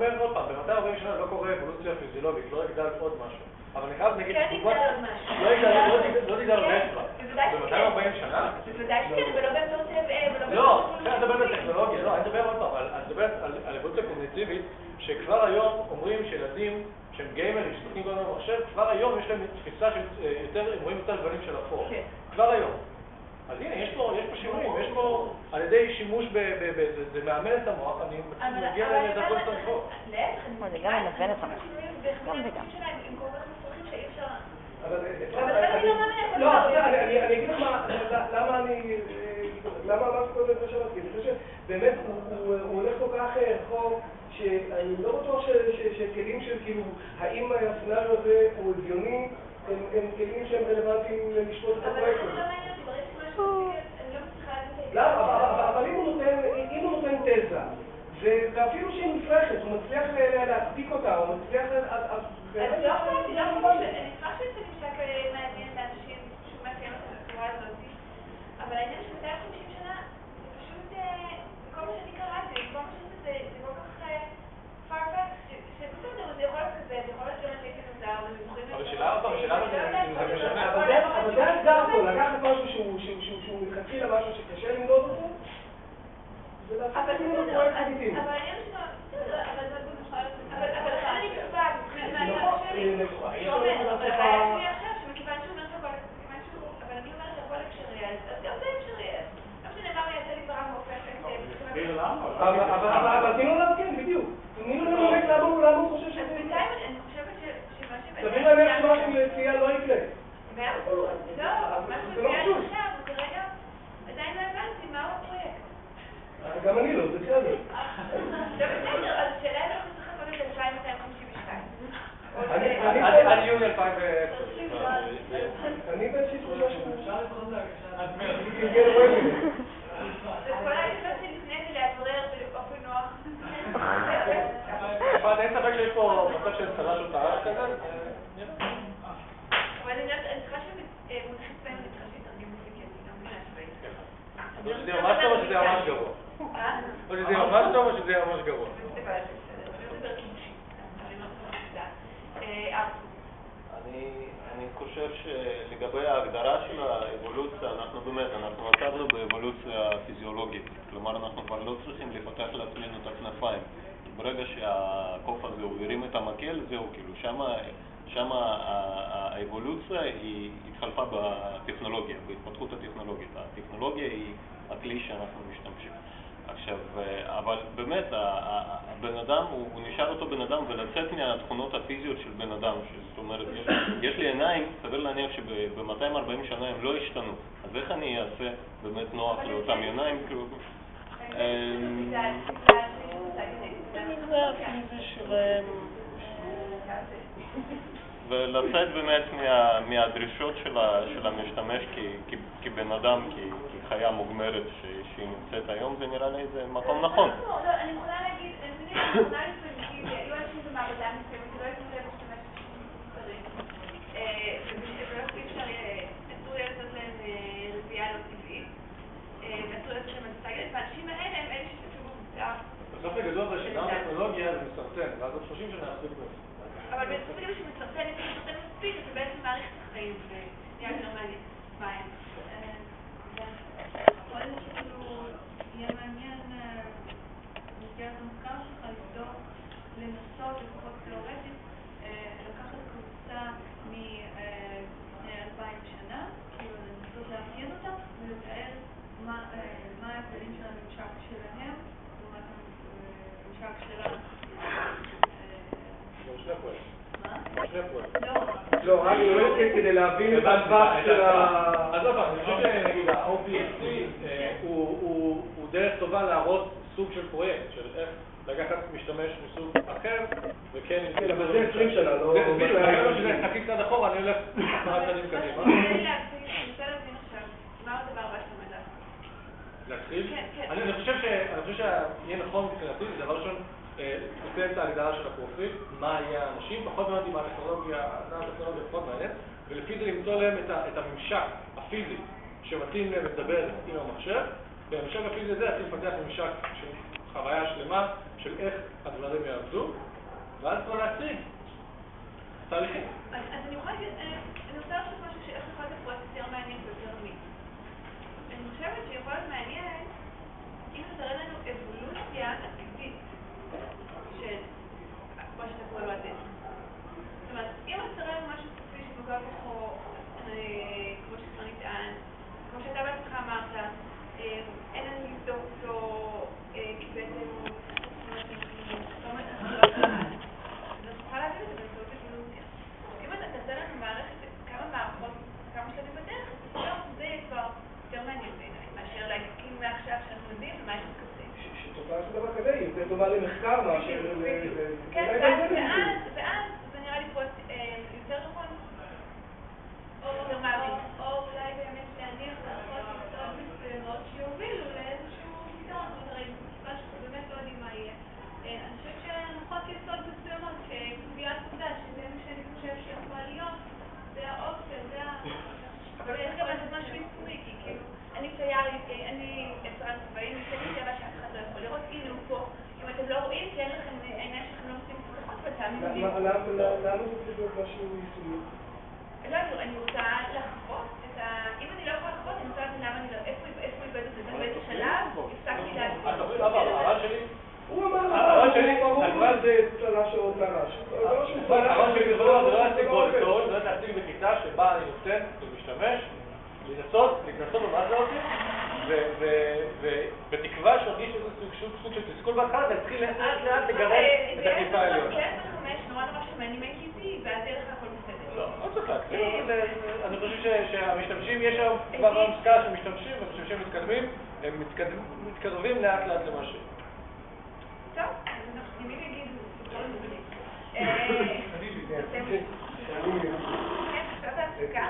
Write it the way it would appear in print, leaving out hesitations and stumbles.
אומר עוד פעם, ב-240 שנה לא קורה אבולוציה פיזיולוגית, לא יגדל עוד משהו. אבל אני חייב נגיד, לא תגדל עוד אצבע. ב-240 שנה? בוודאי שכן, ולא באמצעות לא, אני מדבר על טכנולוגיה, לא, אני מדבר עוד פעם, אני מדבר על אבולוציה קוגניטיבית, שכבר היום אומרים שילדים שהם גיימרים, שמשחקים כל הזמן במחשב, כבר היום יש להם תפיסה שיותר, הם רואים יותר גוונים של אפור. כבר היום. אז הנה, יש פה שימושים, יש פה על ידי שימוש זה מאמן את המוח, אני מגיע לדרכות את המחור. להפך, זה גם מנוון את המוח. גם וגם. לא, אני אגיד לך למה אמרתי קודם את השבת, כי אני חושב שבאמת הוא הולך כל כך רחוק, שאני לא בטוח שכלים של כאילו, האם הסצנריו הזה הוא הגיוני, הם כלים שהם רלוונטיים לשפוט את הפרויקט הזה. אבל אם הוא נותן תזה, ואפילו שהיא נפרחת, הוא מצליח להצדיק אותה, הוא מצליח... אני לא חושבת, אני אשמח שזה ממשק מעניין לאנשים שהוא מאפיין אותם בצורה הזאת, אבל העניין של 250 שנה, זה פשוט, כל מה שאני קראתי, כל מה שזה, זה כל כך farfetch, שפשוט זה יכול להיות כזה, זה יכול להיות גם שהייתי נוזר, אבל שאלה זה משנה. אבל זה האתגר פה, לקחת משהו שהוא מלכתחילה משהו שקשה למדוד אותו, זה לעשות ממנו פרויקט לגיטימי. אבל העניין שלו, אבל זה במיוחד, אבל לכן אני כתובה, מבחינת מהצד שלי, אבל הבעיה שלי עכשיו, שמכיוון שהוא אומר שהכל, אבל אני אומרת שהכל אפשרי, אז גם זה אפשרי, לא משנה מה הוא יעשה לי ברם באופן אבל תנו לו כן, בדיוק. תנו לו לנמק למה הוא חושב שזה... בינתיים אני חושבת שמה שבאמת... תבין להניח שמה שמציע לא יקרה. לא, מה שמציע עכשיו, הוא כרגע עדיין לא הבנתי מהו הפרויקט. גם אני לא, זה בסדר. זה בסדר, אז שאלה איך אנחנו צריכים לקרוא את 2252. עד יוני 2010. אני באיזושהי תחושה שאפשר לקרוא את זה. זה כל הישיבה שלי לפני זה לאוורר באופן נוח. אין ספק שיש פה מצב של צרה של טעה כזה? אבל אני צריכה שמונחת בהם להתחשב תרגיל מוזיקי, אני לא מבינה שבאים. או שזה ממש טוב או שזה ממש גרוע? או שזה ממש טוב או שזה ממש גרוע? אני חושב שלגבי ההגדרה של האבולוציה, אנחנו עקבנו באבולוציה פיזיולוגית, כלומר אנחנו כבר לא צריכים לפתח לעצמנו את הכנפיים. ברגע שהקוף הזה הוא הרים את המקל, זהו, כאילו שם האבולוציה היא התחלפה בטכנולוגיה, בהתפתחות הטכנולוגית. הטכנולוגיה היא הכלי שאנחנו משתמשים. עכשיו, אבל באמת, הבן אדם, הוא נשאר אותו בן אדם, ולצאת מהתכונות הפיזיות של בן אדם, זאת אומרת, יש לי עיניים, סביר להניח שב-240 שנה הם לא השתנו, אז איך אני אעשה באמת נוח לאותם עיניים? ולצאת באמת מהדרישות של המשתמש כבן אדם, כחיה מוגמרת שהיא נמצאת היום, זה נראה לי איזה מקום נכון. אני יכולה להגיד, אני יכולה לפעמים, כי היו אנשים במעבדה מסוימת, שלא יכולו להשתמש בשביל מוצרים, ואי אפשר אסור לעשות להם רבייה לא טבעית, ואסור לעשות להם מצטגת, והאנשים האלה הם אלה שתשתמשו במוצר. בסוף לגדול בשנה הטכנולוגיה זה מסרטן, ואז עוד 30 שנה יחזיק בהם. אבל בסוף כאילו שמסרטן, אם מסרטן מספיק, אתה בעצם מעריך את החיים, ונהיה יותר מעניין. מה הם? יכול שכאילו יהיה מעניין במסגרת המחקר שלך לבדוק, לנסות, לפחות תיאורטית, לקחת קבוצה מלפני 2000 שנה, כאילו לנסות לאפיין אותה ולתאר מה ההבדלים של הממשק שלהם לעומת הממשק שלנו. לא, רק כדי להבין את הטווח של ה... אז לא פעם, אני חושב שנגיד ה-OPSC הוא דרך טובה להראות סוג של פרויקט, של איך לקחת משתמש מסוג אחר, וכן... אבל זה 20 שנה, לא... זה בדיוק, אני לא שזה חכי קצת אחורה, אני הולך 10 שנים קדימה. אני רוצה להבין עכשיו, מה הדבר הבא שאתה עומד לעשות? להתחיל? כן. אני חושב שיהיה נכון מבחינתי, זה דבר ראשון, לתת את ההגדרה של הפרופיל, מה יהיה האנשים, פחות מעט עם הטכנולוגיה, פחות מעניין, ולפי זה למצוא להם את הממשק הפיזי שמתאים להם לדבר עם המחשב, והממשק הפיזי הזה יתחיל לפתח ממשק חוויה שלמה של איך הדברים יעבדו, ואז כבר להציג תהליכים. אז אני יכולה להגיד, אני רוצה לחשוב משהו שאיך יכול להיות פרויקט יותר מעניין ויותר אמיץ. אני חושבת שיכול להיות מעניין אם זה תראה לנו אבולוציה עתידית של מה שאתה קורא לו הדרך. זאת אומרת, אם אתה תראה לנו משהו סופי שמוגע בכו, כמו שכבר נטען, כמו שאתה בעצמך אמרת, אין לנו לבדוק אותו, כי בעצם לא מתחילה. אז תוכל להגיד את זה באמצעות אבולוציה. אם אתה תעשה לנו מערכת, כמה מערכות, כמה שלבים בדרך, זה יהיה כבר יותר מעניין בעיניי, מאשר להגיד מעכשיו שאנחנו יודעים ומה יש כזה. שתוצאה של דבר כזה היא יותר טובה למחקר מאשר... כן, ואז זה נראה לי פרויקט יותר נכון, יותר מעמיק. או אולי באמת להניח לעשות מקצועות מסוימות שיובילו לאיזשהו פתרון. הרי מה שאנחנו באמת לא יודעים מה יהיה. אני חושבת שהנחות יסוד מסוימות, שקביעת עובדה, שזה מה שאני חושב שיכולה להיות, זה האופציה, זה ה... אבל יש גם לעשות משהו יישומי, כי כאילו, אני צייר, אני יצרן צבעים, אני טבע שאף אחד לא יכול לראות, הנה הוא פה. אם אתם לא רואים, כי אין לכם עיניים שאתם לא עושים פתחות ותאמינו לי. למה זה צריך להיות משהו יישומי? לא, אני רוצה לחוות את ה... אם אני לא יכולה לחוות, אני רוצה לדעת למה אני לא... איפה איבד את זה? באיזה שלב? הפסקתי להגיד. הרעיון שלי... הוא אמר לך, ברור זה צלש או צלש. הרעיון שלי זה לא להציג בולטון, זה להציג בכיתה שבה אני נותן למשתמש לנסות במערכת הזאת, ובתקווה שהרגיש איזה סוג של תסכול בהתחלה, להתחיל לאט לגרד את הכיפה העליונה. כן, בחמש, נורא שמעניין איתי, ואז יהיה לך הכל בסדר. לא צריך להקציב, אני חושב שהמשתמשים, יש היום כבר מושכל שמשתמשים, והמשתמשים מתקדמים, הם מתקרבים לאט למשהו. טוב, אז אנחנו מי יגידו, בכל המובנים. כן, עכשיו ההפסקה.